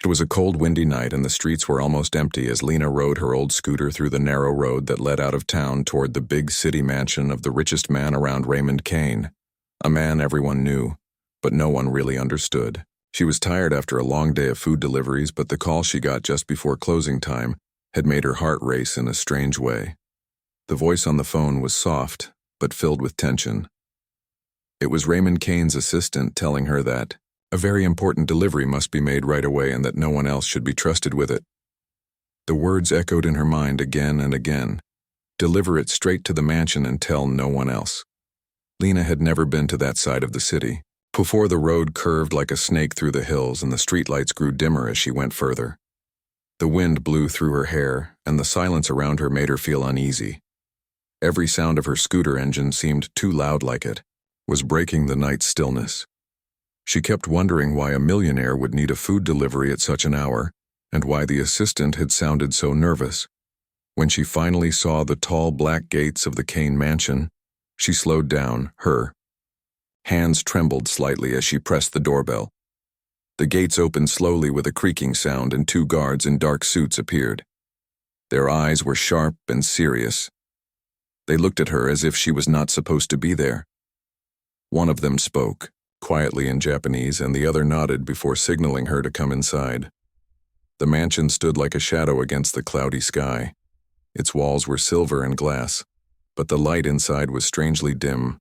It was a cold, windy night, and the streets were almost empty as Lena rode her old scooter through the narrow road that led out of town toward the big city mansion of the richest man around, Raymond Kane. A man everyone knew, but no one really understood. She was tired after a long day of food deliveries, but the call she got just before closing time had made her heart race in a strange way. The voice on the phone was soft, but filled with tension. It was Raymond Kane's assistant telling her that a very important delivery must be made right away and that no one else should be trusted with it. The words echoed in her mind again and again. Deliver it straight to the mansion and tell no one else. Lena had never been to that side of the city. Before, the road curved like a snake through the hills and the streetlights grew dimmer as she went further. The wind blew through her hair, and the silence around her made her feel uneasy. Every sound of her scooter engine seemed too loud, like it was breaking the night's stillness. She kept wondering why a millionaire would need a food delivery at such an hour, and why the assistant had sounded so nervous. When she finally saw the tall black gates of the Kane mansion, she slowed down. Her hands trembled slightly as she pressed the doorbell. The gates opened slowly with a creaking sound, and two guards in dark suits appeared. Their eyes were sharp and serious. They looked at her as if she was not supposed to be there. One of them spoke, quietly in Japanese, and the other nodded before signaling her to come inside. The mansion stood like a shadow against the cloudy sky. Its walls were silver and glass, but the light inside was strangely dim.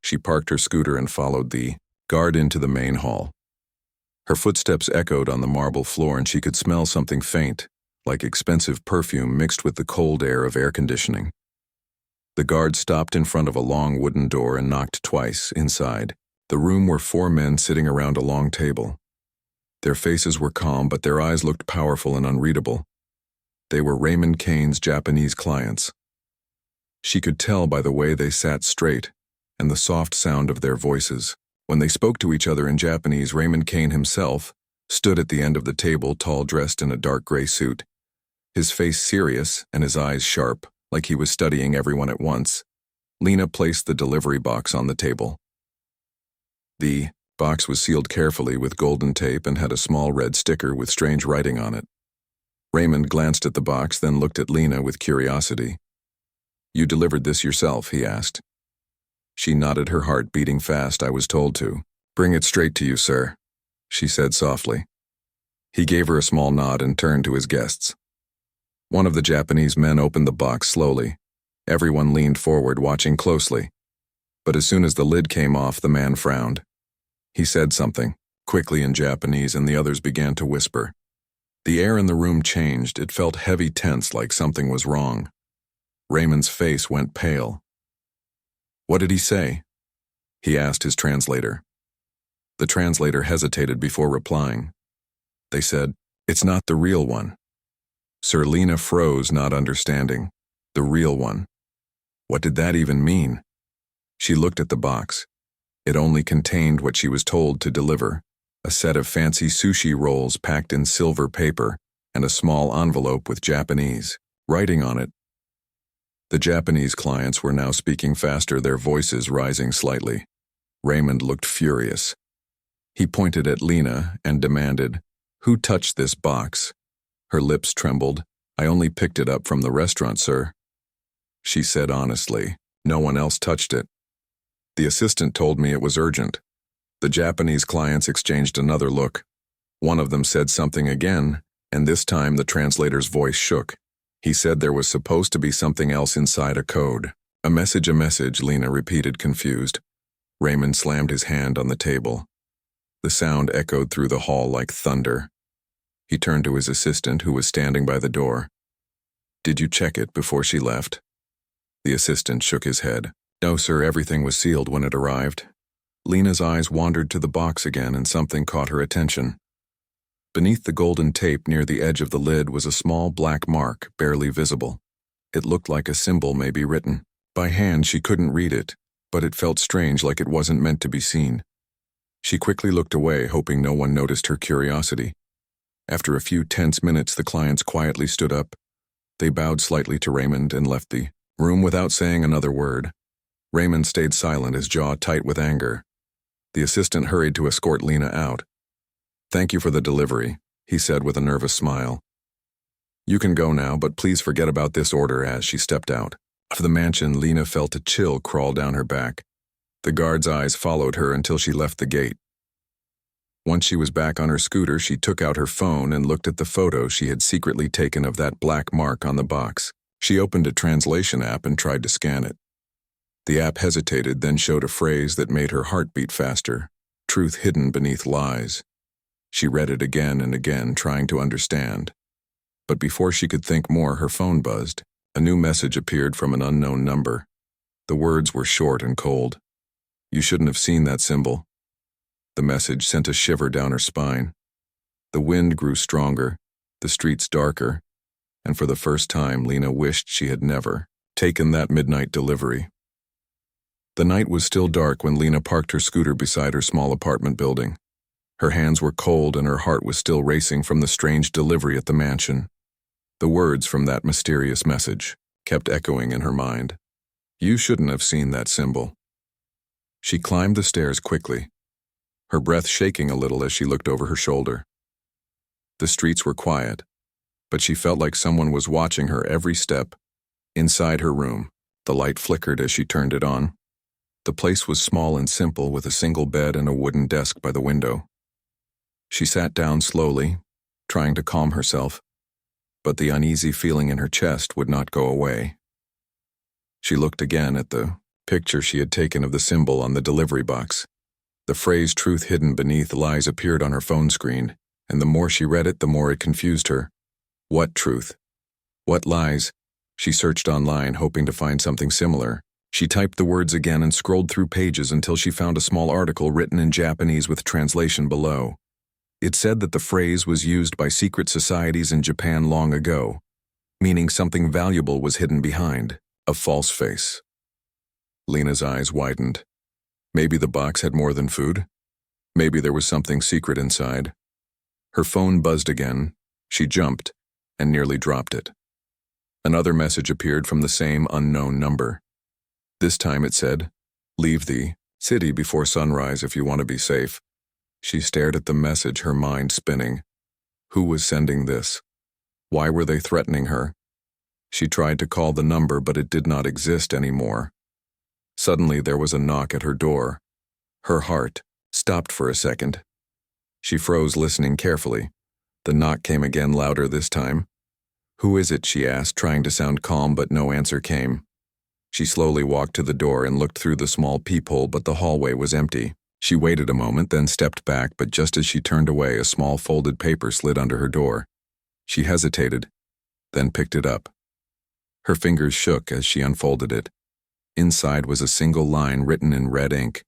She parked her scooter and followed the guard into the main hall. Her footsteps echoed on the marble floor, and she could smell something faint, like expensive perfume mixed with the cold air of air conditioning. The guard stopped in front of a long wooden door and knocked twice. Inside the room were four men sitting around a long table. Their faces were calm, but their eyes looked powerful and unreadable. They were Raymond Kane's Japanese clients. She could tell by the way they sat straight and the soft sound of their voices. When they spoke to each other in Japanese, Raymond Kane himself stood at the end of the table, tall, dressed in a dark gray suit. His face serious and his eyes sharp, like he was studying everyone at once. Lena placed the delivery box on the table. The box was sealed carefully with golden tape and had a small red sticker with strange writing on it. Raymond glanced at the box, then looked at Lena with curiosity. "You delivered this yourself?" he asked. She nodded, her heart beating fast. "I was told to bring it straight to you, sir," she said softly. He gave her a small nod and turned to his guests. One of the Japanese men opened the box slowly. Everyone leaned forward, watching closely. But as soon as the lid came off, the man frowned. He said something quickly in Japanese, and the others began to whisper. The air in the room changed. It felt heavy, tense, like something was wrong. Raymond's face went pale. "What did he say?" he asked his translator. The translator hesitated before replying. "They said, it's not the real one." Sir Lena froze, not understanding. The real one. What did that even mean? She looked at the box. It only contained what she was told to deliver: a set of fancy sushi rolls packed in silver paper and a small envelope with Japanese writing on it. The Japanese clients were now speaking faster, their voices rising slightly. Raymond looked furious. He pointed at Lena and demanded, "Who touched this box?" Her lips trembled. "I only picked it up from the restaurant, sir," she said honestly. "No one else touched it. The assistant told me it was urgent." The Japanese clients exchanged another look. One of them said something again, and this time the translator's voice shook. He said there was supposed to be something else inside, a code. A message, Lena repeated, confused. Raymond slammed his hand on the table. The sound echoed through the hall like thunder. He turned to his assistant, who was standing by the door. "Did you check it before she left?" The assistant shook his head. "No, sir, everything was sealed when it arrived." Lena's eyes wandered to the box again, and something caught her attention. Beneath the golden tape near the edge of the lid was a small black mark, barely visible. It looked like a symbol, maybe written by hand. She couldn't read it, but it felt strange, like it wasn't meant to be seen. She quickly looked away, hoping no one noticed her curiosity. After a few tense minutes, the clients quietly stood up. They bowed slightly to Raymond and left the room without saying another word. Raymond stayed silent, his jaw tight with anger. The assistant hurried to escort Lena out. "Thank you for the delivery," he said with a nervous smile. "You can go now, but please forget about this order." As she stepped out of the mansion, Lena felt a chill crawl down her back. The guard's eyes followed her until she left the gate. Once she was back on her scooter, she took out her phone and looked at the photo she had secretly taken of that black mark on the box. She opened a translation app and tried to scan it. The app hesitated, then showed a phrase that made her heart beat faster: truth hidden beneath lies. She read it again and again, trying to understand. But before she could think more, her phone buzzed. A new message appeared from an unknown number. The words were short and cold. "You shouldn't have seen that symbol." The message sent a shiver down her spine. The wind grew stronger, the streets darker, and for the first time Lena wished she had never taken that midnight delivery. The night was still dark when Lena parked her scooter beside her small apartment building. Her hands were cold and her heart was still racing from the strange delivery at the mansion. The words from that mysterious message kept echoing in her mind. "You shouldn't have seen that symbol." She climbed the stairs quickly, her breath shaking a little as she looked over her shoulder. The streets were quiet, but she felt like someone was watching her every step. Inside her room, the light flickered as she turned it on. The place was small and simple, with a single bed and a wooden desk by the window. She sat down slowly, trying to calm herself, but the uneasy feeling in her chest would not go away. She looked again at the picture she had taken of the symbol on the delivery box. The phrase "truth hidden beneath lies" appeared on her phone screen, and the more she read it, the more it confused her. What truth? What lies? She searched online, hoping to find something similar. She typed the words again and scrolled through pages until she found a small article written in Japanese with translation below. It said that the phrase was used by secret societies in Japan long ago, meaning something valuable was hidden behind a false face. Lena's eyes widened. Maybe the box had more than food. Maybe there was something secret inside. Her phone buzzed again. She jumped and nearly dropped it. Another message appeared from the same unknown number. This time it said, "Leave the city before sunrise if you want to be safe." She stared at the message, her mind spinning. Who was sending this? Why were they threatening her? She tried to call the number, but it did not exist anymore. Suddenly there was a knock at her door. Her heart stopped for a second. She froze, listening carefully. The knock came again, louder this time. "Who is it?" she asked, trying to sound calm, but no answer came. She slowly walked to the door and looked through the small peephole, but the hallway was empty. She waited a moment, then stepped back, but just as she turned away, a small folded paper slid under her door. She hesitated, then picked it up. Her fingers shook as she unfolded it. Inside was a single line written in red ink: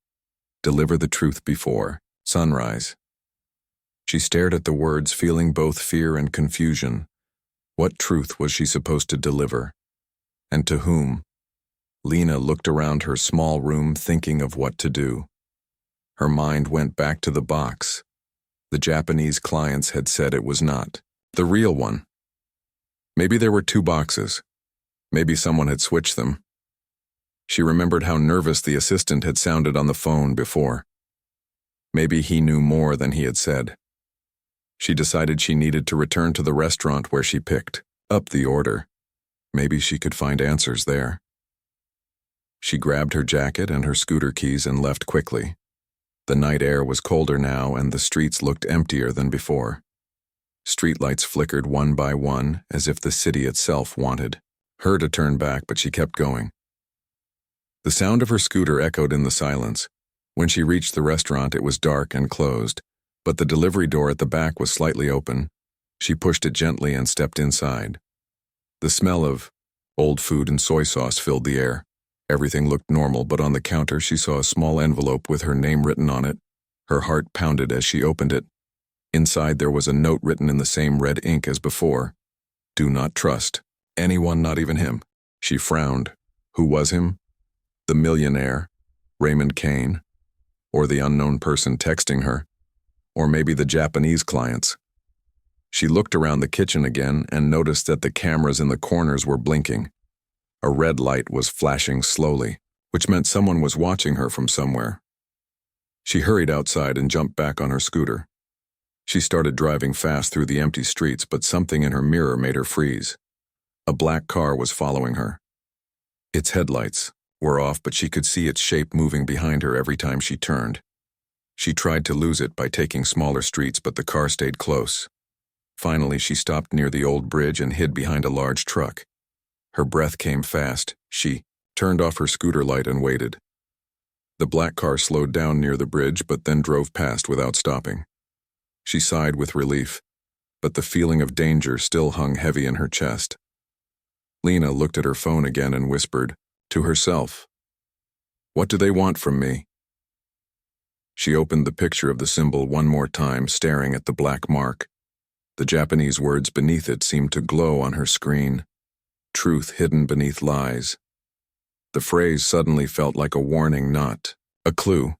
"Deliver the truth before sunrise." She stared at the words, feeling both fear and confusion. What truth was she supposed to deliver? And to whom? Lena looked around her small room, thinking of what to do. Her mind went back to the box. The Japanese clients had said it was not the real one. Maybe there were two boxes. Maybe someone had switched them. She remembered how nervous the assistant had sounded on the phone before. Maybe he knew more than he had said. She decided she needed to return to the restaurant where she picked up the order. Maybe she could find answers there. She grabbed her jacket and her scooter keys and left quickly. The night air was colder now, and the streets looked emptier than before. Streetlights flickered one by one, as if the city itself wanted her to turn back, but she kept going. The sound of her scooter echoed in the silence. When she reached the restaurant, it was dark and closed, but the delivery door at the back was slightly open. She pushed it gently and stepped inside. The smell of old food and soy sauce filled the air. Everything looked normal, but on the counter she saw a small envelope with her name written on it. Her heart pounded as she opened it. Inside there was a note written in the same red ink as before. "Do not trust anyone, not even him." She frowned. Who was him? The millionaire? Raymond Kane? Or the unknown person texting her? Or maybe the Japanese clients? She looked around the kitchen again and noticed that the cameras in the corners were blinking. A red light was flashing slowly, which meant someone was watching her from somewhere. She hurried outside and jumped back on her scooter. She started driving fast through the empty streets, but something in her mirror made her freeze. A black car was following her. Its headlights were off, but she could see its shape moving behind her every time she turned. She tried to lose it by taking smaller streets, but the car stayed close. Finally, she stopped near the old bridge and hid behind a large truck. Her breath came fast. She turned off her scooter light and waited. The black car slowed down near the bridge, but then drove past without stopping. She sighed with relief, but the feeling of danger still hung heavy in her chest. Lena looked at her phone again and whispered to herself, "What do they want from me?" She opened the picture of the symbol one more time, staring at the black mark. The Japanese words beneath it seemed to glow on her screen. Truth hidden beneath lies. The phrase suddenly felt like a warning, not a clue.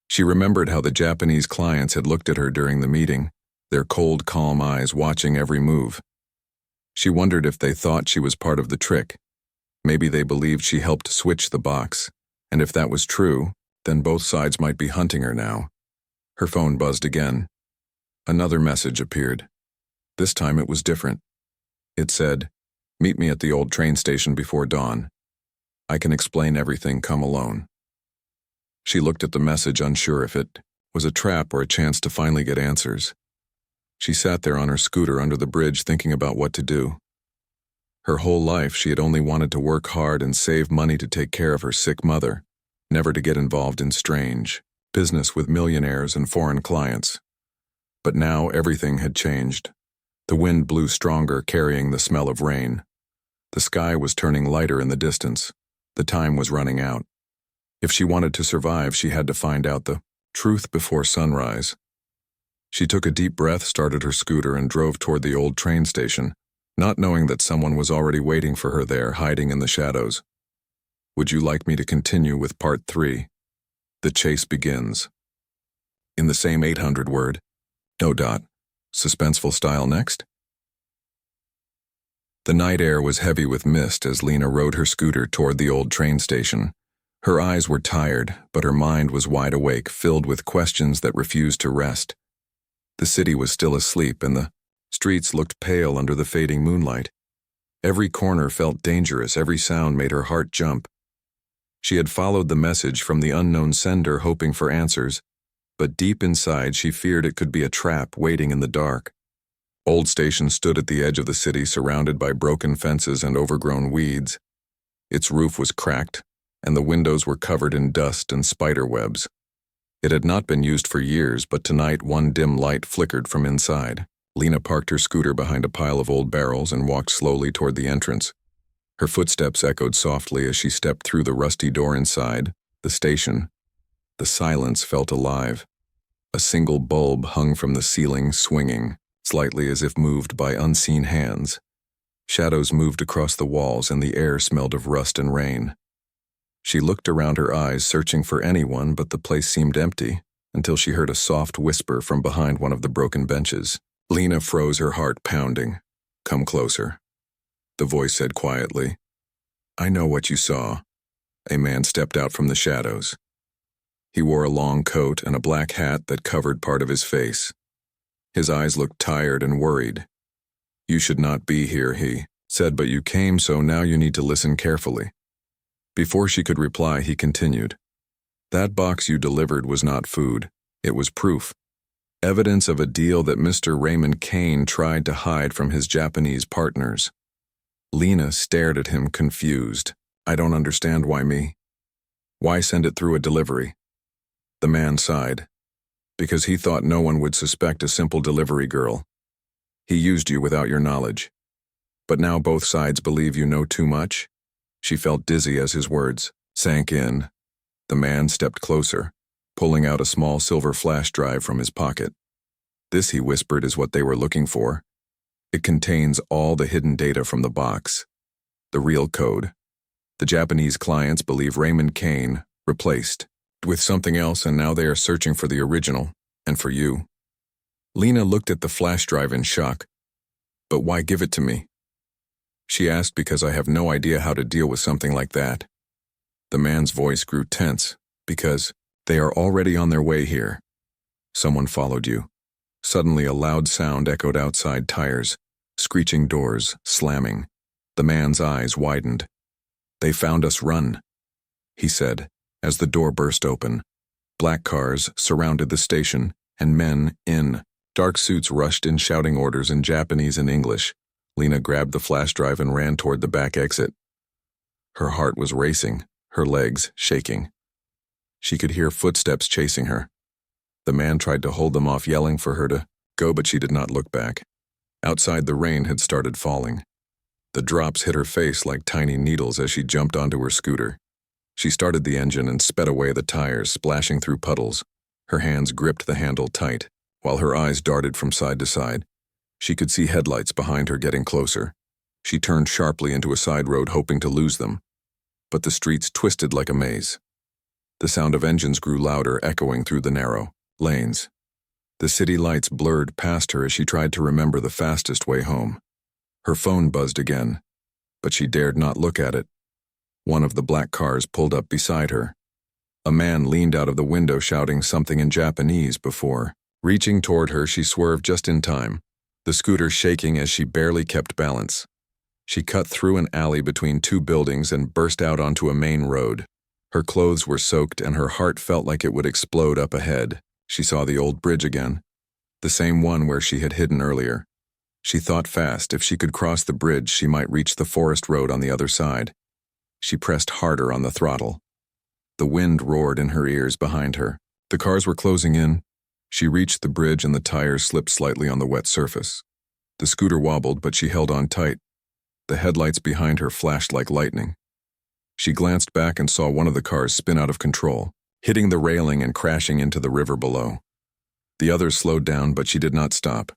She remembered how the Japanese clients had looked at her during the meeting, their cold, calm eyes watching every move. She wondered if they thought she was part of the trick. Maybe they believed she helped switch the box, and if that was true, then both sides might be hunting her now. Her phone buzzed again. Another message appeared. This time it was different. It said, "Meet me at the old train station before dawn. I can explain everything, come alone." She looked at the message, unsure if it was a trap or a chance to finally get answers. She sat there on her scooter under the bridge thinking about what to do. Her whole life she had only wanted to work hard and save money to take care of her sick mother, never to get involved in strange business with millionaires and foreign clients. But now everything had changed. The wind blew stronger, carrying the smell of rain. The sky was turning lighter in the distance. The time was running out. If she wanted to survive, she had to find out the truth before sunrise. She took a deep breath, started her scooter, and drove toward the old train station, not knowing that someone was already waiting for her there, hiding in the shadows. Would you like me to continue with part 3? The chase begins. In the same 800-word, suspenseful style next. The night air was heavy with mist as Lena rode her scooter toward the old train station. Her eyes were tired, but her mind was wide awake, filled with questions that refused to rest. The city was still asleep, and the streets looked pale under the fading moonlight. Every corner felt dangerous, every sound made her heart jump. She had followed the message from the unknown sender, hoping for answers, but deep inside she feared it could be a trap waiting in the dark. Old Station stood at the edge of the city, surrounded by broken fences and overgrown weeds. Its roof was cracked, and the windows were covered in dust and spider webs. It had not been used for years, but tonight one dim light flickered from inside. Lena parked her scooter behind a pile of old barrels and walked slowly toward the entrance. Her footsteps echoed softly as she stepped through the rusty door inside the station. The silence felt alive. A single bulb hung from the ceiling, swinging, slightly as if moved by unseen hands. Shadows moved across the walls, and the air smelled of rust and rain. She looked around, her eyes searching for anyone, but the place seemed empty, until she heard a soft whisper from behind one of the broken benches. Lena froze, her heart pounding. "Come closer," the voice said quietly. "I know what you saw." A man stepped out from the shadows. He wore a long coat and a black hat that covered part of his face. His eyes looked tired and worried. "You should not be here," he said, "but you came, so now you need to listen carefully." Before she could reply, he continued, "That box you delivered was not food. It was proof. Evidence of a deal that Mr. Raymond Kane tried to hide from his Japanese partners." Lena stared at him, confused. "I don't understand. Why me? Why send it through a delivery?" The man sighed. "Because he thought no one would suspect a simple delivery girl. He used you without your knowledge. But now both sides believe you know too much." She felt dizzy as his words sank in. The man stepped closer, pulling out a small silver flash drive from his pocket. "This," he whispered, "is what they were looking for. It contains all the hidden data from the box. The real code. The Japanese clients believe Raymond Kane replaced with something else, and now they are searching for the original, and for you." Lena looked at the flash drive in shock. "But why give it to me?" she asked. "Because I have no idea how to deal with something like that." The man's voice grew tense. "Because they are already on their way here. Someone followed you. Suddenly, a loud sound echoed outside. Tires, screeching doors, slamming. The man's eyes widened. "They found us. Run," he said, as the door burst open. Black cars surrounded the station, and men in dark suits rushed in, shouting orders in Japanese and English. Lena grabbed the flash drive and ran toward the back exit. Her heart was racing, her legs shaking. She could hear footsteps chasing her. The man tried to hold them off, yelling for her to go, but she did not look back. Outside, the rain had started falling. The drops hit her face like tiny needles as she jumped onto her scooter. She started the engine and sped away, the tires splashing through puddles. Her hands gripped the handle tight, while her eyes darted from side to side. She could see headlights behind her getting closer. She turned sharply into a side road, hoping to lose them. But the streets twisted like a maze. The sound of engines grew louder, echoing through the narrow lanes. The city lights blurred past her as she tried to remember the fastest way home. Her phone buzzed again, but she dared not look at it. One of the black cars pulled up beside her. A man leaned out of the window, shouting something in Japanese before reaching toward her. She swerved just in time, the scooter shaking as she barely kept balance. She cut through an alley between two buildings and burst out onto a main road. Her clothes were soaked and her heart felt like it would explode up ahead. She saw the old bridge again, the same one where she had hidden earlier. She thought fast. If she could cross the bridge, she might reach the forest road on the other side. She pressed harder on the throttle. The wind roared in her ears behind her. The cars were closing in. She reached the bridge and the tires slipped slightly on the wet surface. The scooter wobbled, but she held on tight. The headlights behind her flashed like lightning. She glanced back and saw one of the cars spin out of control, hitting the railing and crashing into the river below. The others slowed down, but she did not stop.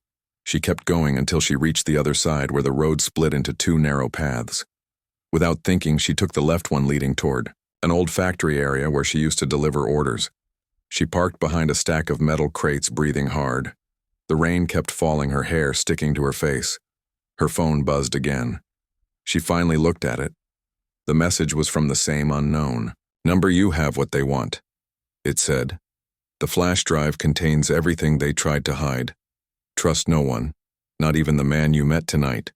She kept going until she reached the other side, where the road split into two narrow paths. Without thinking, she took the left one, leading toward an old factory area where she used to deliver orders. She parked behind a stack of metal crates, breathing hard. The rain kept falling, her hair sticking to her face. Her phone buzzed again. She finally looked at it. The message was from the same unknown. "Number, you have what they want," it said. "The flash drive contains everything they tried to hide. Trust no one, not even the man you met tonight."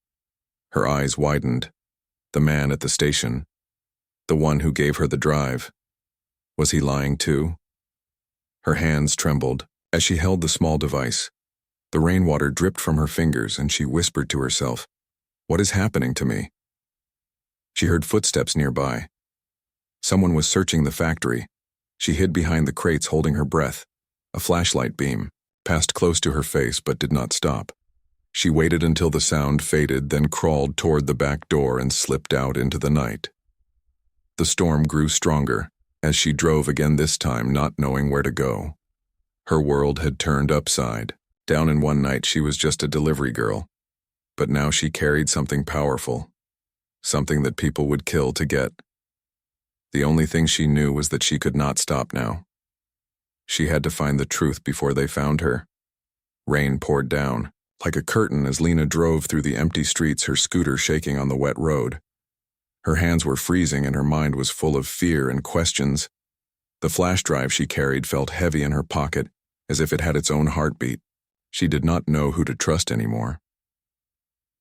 Her eyes widened. The man at the station. The one who gave her the drive. Was he lying too? Her hands trembled as she held the small device. The rainwater dripped from her fingers and she whispered to herself, "What is happening to me?" She heard footsteps nearby. Someone was searching the factory. She hid behind the crates, holding her breath. A flashlight beam passed close to her face but did not stop. She waited until the sound faded, then crawled toward the back door and slipped out into the night. The storm grew stronger as she drove again, this time not knowing where to go. Her world had turned upside down. In one night she was just a delivery girl, but now she carried something powerful, something that people would kill to get. The only thing she knew was that she could not stop now. She had to find the truth before they found her. Rain poured down like a curtain as Lena drove through the empty streets, her scooter shaking on the wet road. Her hands were freezing and her mind was full of fear and questions. The flash drive she carried felt heavy in her pocket, as if it had its own heartbeat. She did not know who to trust anymore.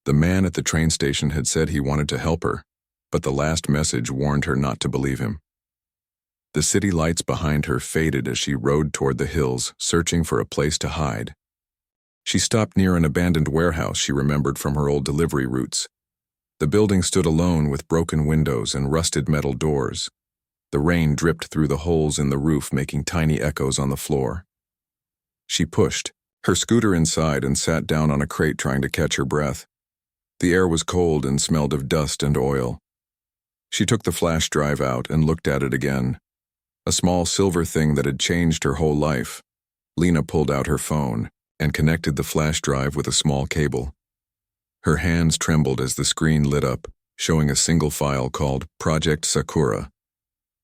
The man at the train station had said he wanted to help her, but the last message warned her not to believe him. The city lights behind her faded as she rode toward the hills, searching for a place to hide. She stopped near an abandoned warehouse she remembered from her old delivery routes. The building stood alone with broken windows and rusted metal doors. The rain dripped through the holes in the roof, making tiny echoes on the floor. She pushed her scooter inside and sat down on a crate, trying to catch her breath. The air was cold and smelled of dust and oil. She took the flash drive out and looked at it again. A small silver thing that had changed her whole life. Lena pulled out her phone and connected the flash drive with a small cable. Her hands trembled as the screen lit up, showing a single file called Project Sakura.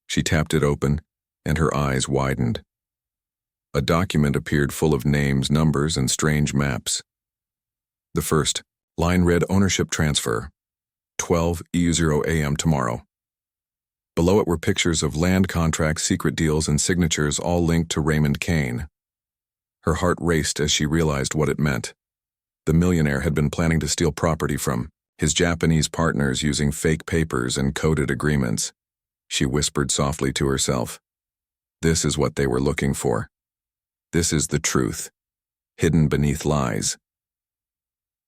She tapped it open, and her eyes widened. A document appeared full of names, numbers, and strange maps. The first line read, "Ownership transfer, 12:00 a.m. tomorrow." Below it were pictures of land contracts, secret deals, and signatures, all linked to Raymond Kane. Her heart raced as she realized what it meant. The millionaire had been planning to steal property from his Japanese partners using fake papers and coded agreements. She whispered softly to herself, "This is what they were looking for. This is the truth, hidden beneath lies."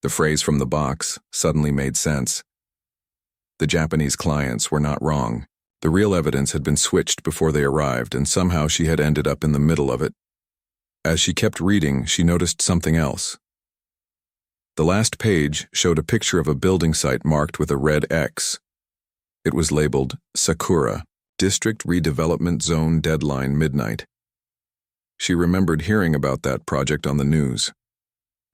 The phrase from the box suddenly made sense. The Japanese clients were not wrong. The real evidence had been switched before they arrived, and somehow she had ended up in the middle of it. As she kept reading, she noticed something else. The last page showed a picture of a building site marked with a red X. It was labeled Sakura, District Redevelopment Zone Deadline Midnight. She remembered hearing about that project on the news.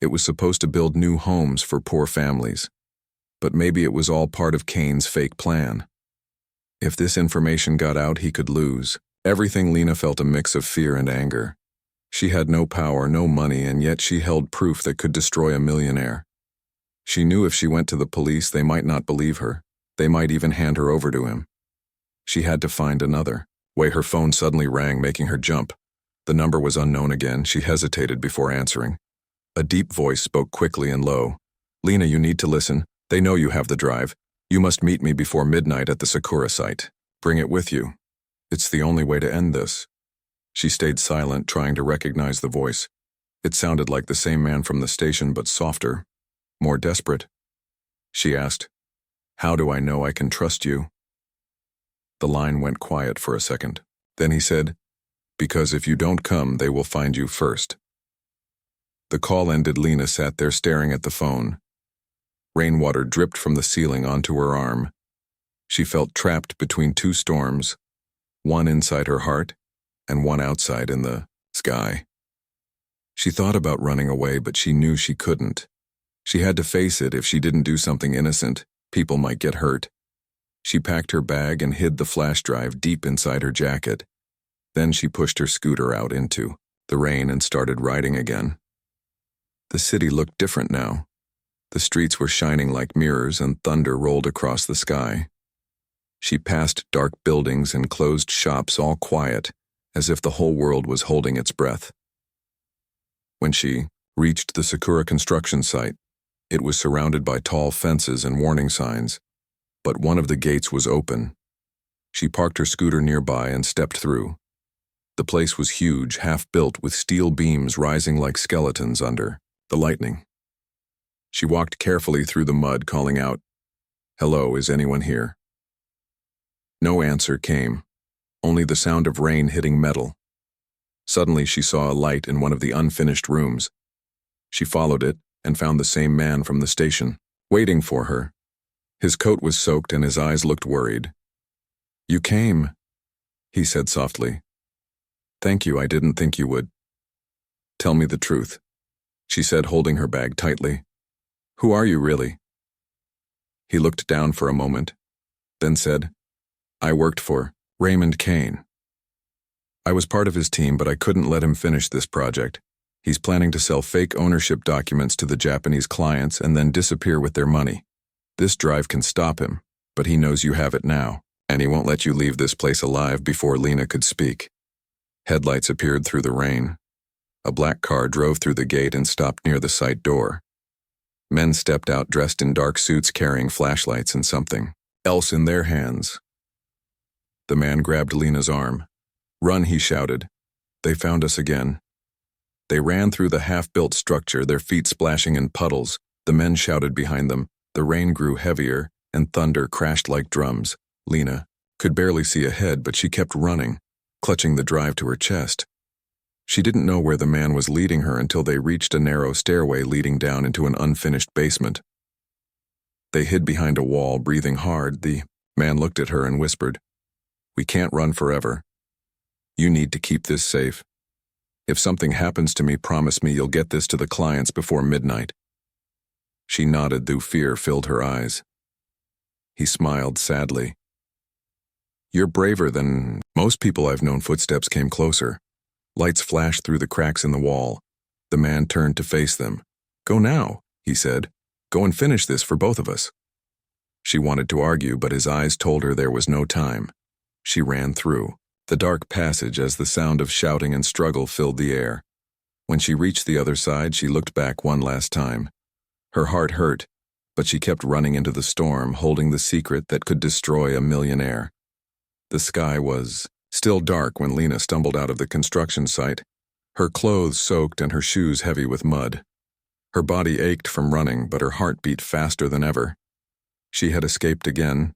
It was supposed to build new homes for poor families. But maybe it was all part of Kane's fake plan. If this information got out, he could lose. Everything. Lena felt a mix of fear and anger. She had no power, no money, and yet she held proof that could destroy a millionaire. She knew if she went to the police, they might not believe her. They might even hand her over to him. She had to find another way. Her phone suddenly rang, making her jump. The number was unknown again. She hesitated before answering. A deep voice spoke quickly and low. "Lena, you need to listen. They know you have the drive. You must meet me before midnight at the Sakura site. Bring it with you. It's the only way to end this." She stayed silent, trying to recognize the voice. It sounded like the same man from the station, but softer, more desperate. She asked, "How do I know I can trust you?" The line went quiet for a second. Then he said, "Because if you don't come, they will find you first." The call ended. Lena sat there staring at the phone. Rainwater dripped from the ceiling onto her arm. She felt trapped between two storms, one inside her heart and one outside in the sky. She thought about running away, but she knew she couldn't. She had to face it. If she didn't do something innocent, people might get hurt. She packed her bag and hid the flash drive deep inside her jacket. Then she pushed her scooter out into the rain and started riding again. The city looked different now. The streets were shining like mirrors and thunder rolled across the sky. She passed dark buildings and closed shops, all quiet, as if the whole world was holding its breath. When she reached the Sakura construction site, it was surrounded by tall fences and warning signs, but one of the gates was open. She parked her scooter nearby and stepped through. The place was huge, half-built, with steel beams rising like skeletons under the lightning. She walked carefully through the mud, calling out, "Hello, is anyone here?" No answer came, only the sound of rain hitting metal. Suddenly she saw a light in one of the unfinished rooms. She followed it and found the same man from the station, waiting for her. His coat was soaked and his eyes looked worried. "You came," he said softly. "Thank you, I didn't think you would." "Tell me the truth," she said, holding her bag tightly. "Who are you really?" He looked down for a moment, then said, "I worked for Raymond Kane. I was part of his team, but I couldn't let him finish this project. He's planning to sell fake ownership documents to the Japanese clients and then disappear with their money. This drive can stop him, but he knows you have it now, and he won't let you leave this place alive." Before Lena could speak, headlights appeared through the rain. A black car drove through the gate and stopped near the site door. Men stepped out dressed in dark suits, carrying flashlights and something else in their hands. The man grabbed Lena's arm. "Run," he shouted. "They found us again." They ran through the half-built structure, their feet splashing in puddles. The men shouted behind them. The rain grew heavier, and thunder crashed like drums. Lena could barely see ahead, but she kept running, clutching the drive to her chest. She didn't know where the man was leading her until they reached a narrow stairway leading down into an unfinished basement. They hid behind a wall, breathing hard. The man looked at her and whispered, "We can't run forever. You need to keep this safe. If something happens to me, promise me you'll get this to the clients before midnight." She nodded, though fear filled her eyes. He smiled sadly. "You're braver than most people I've known." Footsteps came closer. Lights flashed through the cracks in the wall. The man turned to face them. "Go now," he said. "Go and finish this for both of us." She wanted to argue, but his eyes told her there was no time. She ran through the dark passage as the sound of shouting and struggle filled the air. When she reached the other side, she looked back one last time. Her heart hurt, but she kept running into the storm, holding the secret that could destroy a millionaire. The sky was still dark when Lena stumbled out of the construction site, her clothes soaked and her shoes heavy with mud. Her body ached from running, but her heart beat faster than ever. She had escaped again,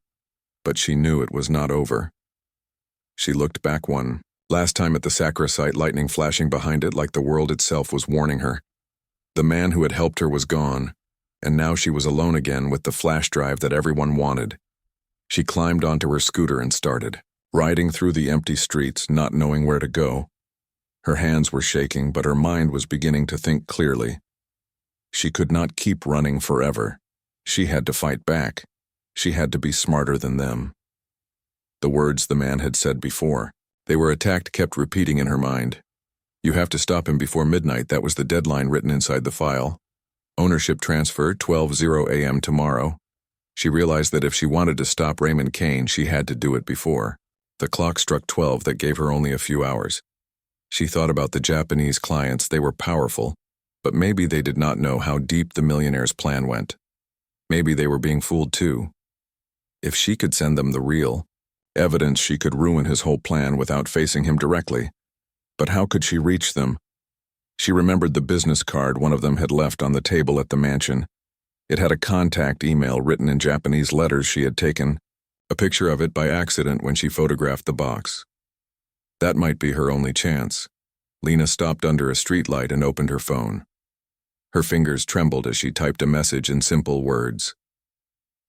but she knew it was not over. She looked back one last time at the Sacra site, lightning flashing behind it like the world itself was warning her. The man who had helped her was gone, and now she was alone again with the flash drive that everyone wanted. She climbed onto her scooter and started, riding through the empty streets, not knowing where to go. Her hands were shaking, but her mind was beginning to think clearly. She could not keep running forever. She had to fight back. She had to be smarter than them. The words the man had said before they were attacked kept repeating in her mind. You have to stop him before midnight. That was the deadline written inside the file. Ownership transfer, 12:00 a.m. tomorrow. She realized that if she wanted to stop Raymond Kane, she had to do it before. The clock struck 12. That gave her only a few hours. She thought about the Japanese clients. They were powerful, but maybe they did not know how deep the millionaire's plan went. Maybe they were being fooled too. If she could send them the real evidence, she could ruin his whole plan without facing him directly. But how could she reach them? She remembered the business card one of them had left on the table at the mansion. It had a contact email written in Japanese letters she had taken a picture of it by accident when she photographed the box. That might be her only chance. Lena stopped under a streetlight and opened her phone. Her fingers trembled as she typed a message in simple words.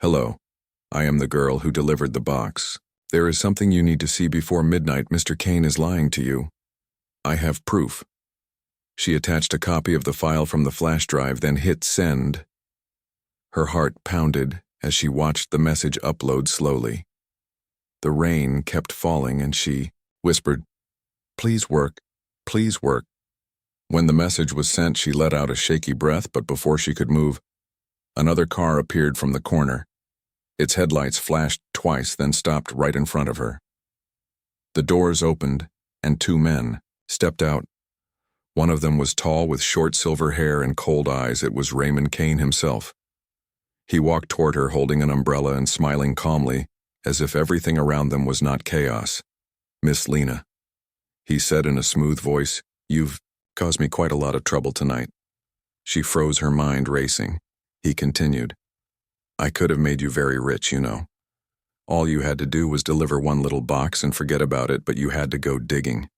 Hello. I am the girl who delivered the box. There is something you need to see before midnight. Mr. Kane is lying to you. I have proof. She attached a copy of the file from the flash drive, then hit send. Her heart pounded as she watched the message upload slowly. The rain kept falling and she whispered, Please work, please work. When the message was sent, she let out a shaky breath, but before she could move, another car appeared from the corner. Its headlights flashed twice, then stopped right in front of her. The doors opened, and two men stepped out. One of them was tall with short silver hair and cold eyes. It was Raymond Kane himself. He walked toward her holding an umbrella and smiling calmly, as if everything around them was not chaos. Miss Lena, he said in a smooth voice, you've caused me quite a lot of trouble tonight. She froze, her mind racing. He continued, I could have made you very rich, you know. All you had to do was deliver one little box and forget about it, but you had to go digging.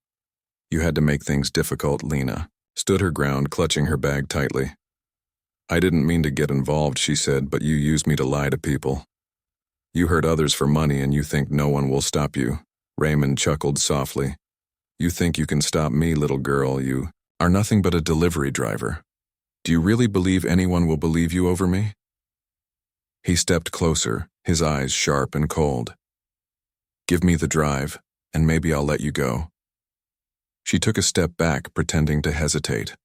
You had to make things difficult. Lena stood her ground, clutching her bag tightly. I didn't mean to get involved, she said, but you used me to lie to people. You hurt others for money and you think no one will stop you. Raymond chuckled softly. You think you can stop me, little girl. You are nothing but a delivery driver. Do you really believe anyone will believe you over me? He stepped closer, his eyes sharp and cold. Give me the drive, and maybe I'll let you go. She took a step back, pretending to hesitate.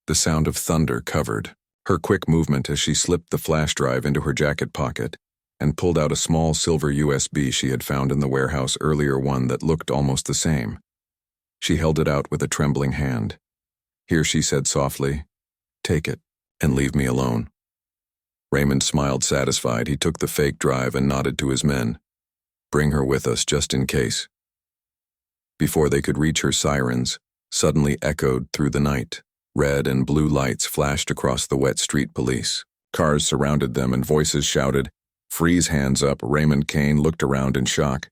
The sound of thunder covered her quick movement as she slipped the flash drive into her jacket pocket and pulled out a small silver USB she had found in the warehouse earlier, one that looked almost the same. She held it out with a trembling hand. Here, she said softly, take it and leave me alone. Raymond smiled satisfied. He took the fake drive and nodded to his men. Bring her with us just in case. Before they could reach her, sirens suddenly echoed through the night. Red and blue lights flashed across the wet street. Police cars surrounded them and voices shouted, Freeze, hands up. Raymond Kane looked around in shock.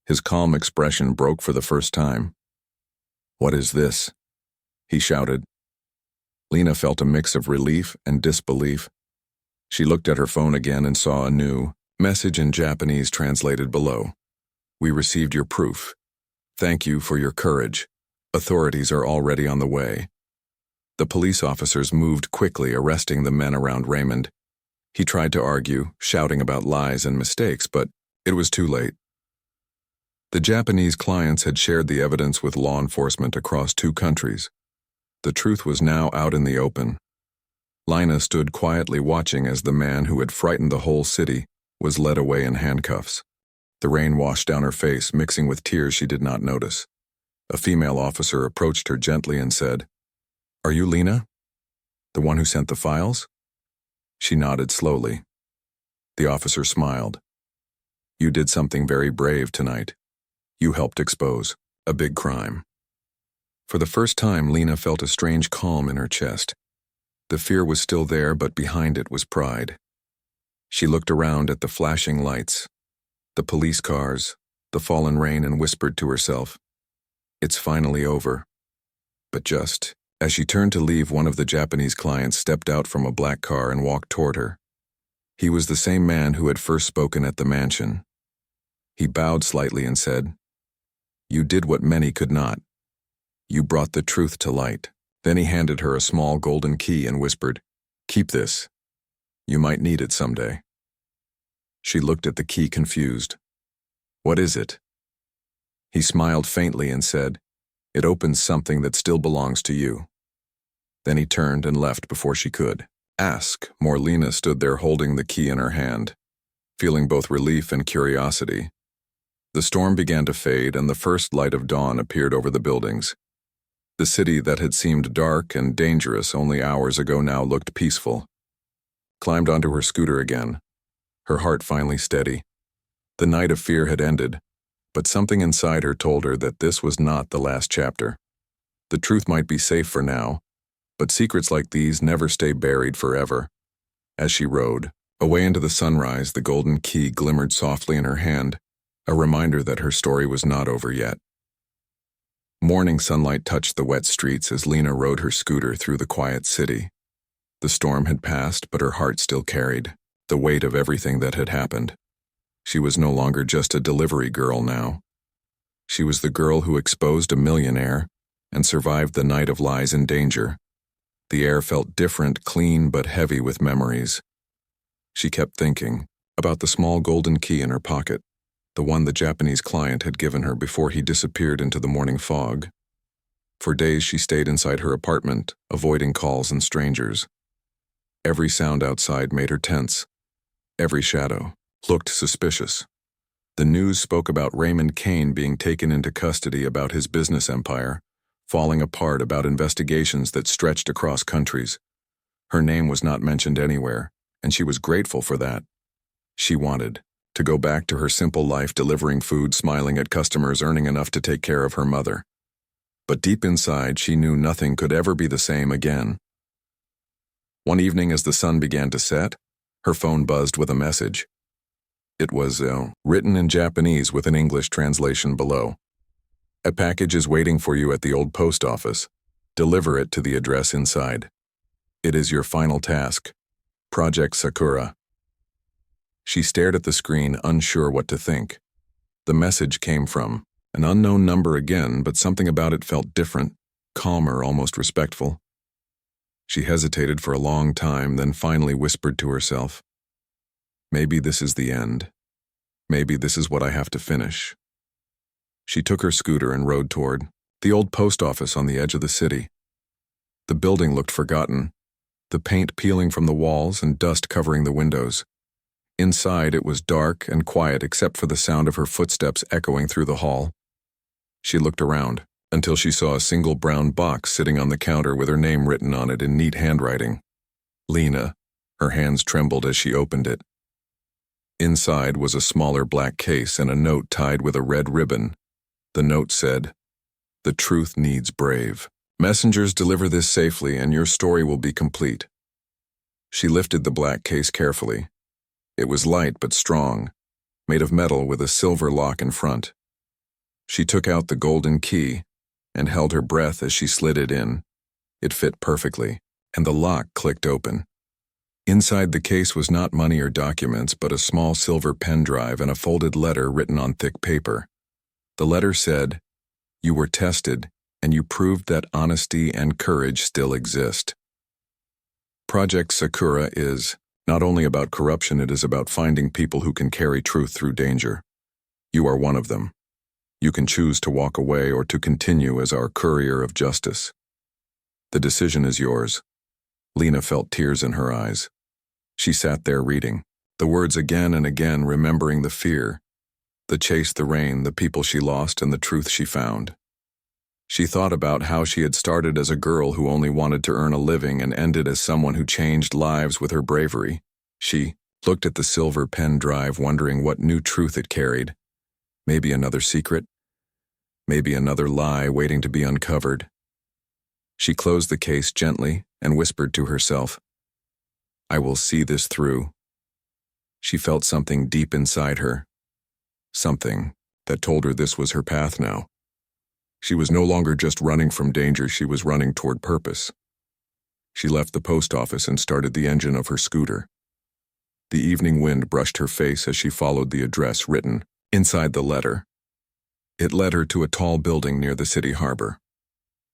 His calm expression broke for the first time. What is this? He shouted. Lena felt a mix of relief and disbelief. She looked at her phone again and saw a new message in Japanese translated below. We received your proof. Thank you for your courage. Authorities are already on the way. The police officers moved quickly, arresting the men around Raymond. He tried to argue, shouting about lies and mistakes, but it was too late. The Japanese clients had shared the evidence with law enforcement across 2 countries. The truth was now out in the open. Lina stood quietly watching as the man who had frightened the whole city was led away in handcuffs. The rain washed down her face, mixing with tears she did not notice. A female officer approached her gently and said, Are you Lena? The one who sent the files? She nodded slowly. The officer smiled. You did something very brave tonight. You helped expose a big crime. For the first time, Lena felt a strange calm in her chest. The fear was still there, but behind it was pride. She looked around at the flashing lights, the police cars, the fallen rain, and whispered to herself, "It's finally over." But just as she turned to leave, one of the Japanese clients stepped out from a black car and walked toward her. He was the same man who had first spoken at the mansion. He bowed slightly and said, "You did what many could not. You brought the truth to light." Then he handed her a small golden key and whispered, "Keep this. You might need it someday." She looked at the key confused. "What is it?" He smiled faintly and said, "It opens something that still belongs to you." Then he turned and left before she could ask more. Lena stood there holding the key in her hand, feeling both relief and curiosity. The storm began to fade, and the first light of dawn appeared over the buildings. The city that had seemed dark and dangerous only hours ago now looked peaceful. Climbed onto her scooter again, her heart finally steady. The night of fear had ended, but something inside her told her that this was not the last chapter. The truth might be safe for now, but secrets like these never stay buried forever. As she rode away into the sunrise, the golden key glimmered softly in her hand, a reminder that her story was not over yet. Morning sunlight touched the wet streets as Lena rode her scooter through the quiet city. The storm had passed, but her heart still carried the weight of everything that had happened. She was no longer just a delivery girl now. She was the girl who exposed a millionaire and survived the night of lies and danger. The air felt different, clean, but heavy with memories. She kept thinking about the small golden key in her pocket, the one the Japanese client had given her before he disappeared into the morning fog. For days she stayed inside her apartment, avoiding calls and strangers. Every sound outside made her tense. Every shadow looked suspicious. The news spoke about Raymond Kane being taken into custody, about his business empire falling apart, about investigations that stretched across countries. Her name was not mentioned anywhere, and she was grateful for that. She wanted to go back to her simple life, delivering food, smiling at customers, earning enough to take care of her mother. But deep inside, she knew nothing could ever be the same again. One evening, as the sun began to set, her phone buzzed with a message. It was written in Japanese with an English translation below. "A package is waiting for you at the old post office. Deliver it to the address inside. It is your final task. Project Sakura." She stared at the screen, unsure what to think. The message came from an unknown number again, but something about it felt different, calmer, almost respectful. She hesitated for a long time, then finally whispered to herself, "Maybe this is the end. Maybe this is what I have to finish." She took her scooter and rode toward the old post office on the edge of the city. The building looked forgotten, the paint peeling from the walls and dust covering the windows. Inside, it was dark and quiet except for the sound of her footsteps echoing through the hall. She looked around until she saw a single brown box sitting on the counter with her name written on it in neat handwriting. Lena. Her hands trembled as she opened it. Inside was a smaller black case and a note tied with a red ribbon. The note said, "The truth needs brave. Messengers deliver this safely and your story will be complete." She lifted the black case carefully. It was light but strong, made of metal with a silver lock in front. She took out the golden key and held her breath as she slid it in. It fit perfectly, and the lock clicked open. Inside the case was not money or documents, but a small silver pen drive and a folded letter written on thick paper. The letter said, "You were tested, and you proved that honesty and courage still exist." Project Sakura is not only about corruption, it is about finding people who can carry truth through danger. You are one of them. You can choose to walk away or to continue as our courier of justice. The decision is yours. Lena felt tears in her eyes. She sat there reading the words again and again, remembering the fear, the chase, the rain, the people she lost, and the truth she found. She thought about how she had started as a girl who only wanted to earn a living and ended as someone who changed lives with her bravery. She looked at the silver pen drive, wondering what new truth it carried. Maybe another secret? Maybe another lie waiting to be uncovered. She closed the case gently and whispered to herself, "I will see this through." She felt something deep inside her. Something that told her this was her path now. She was no longer just running from danger, she was running toward purpose. She left the post office and started the engine of her scooter. The evening wind brushed her face as she followed the address written inside the letter. It led her to a tall building near the city harbor.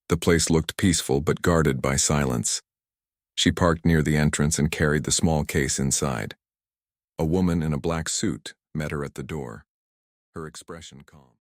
The place looked peaceful but guarded by silence. She parked near the entrance and carried the small case inside. A woman in a black suit met her at the door, her expression calm.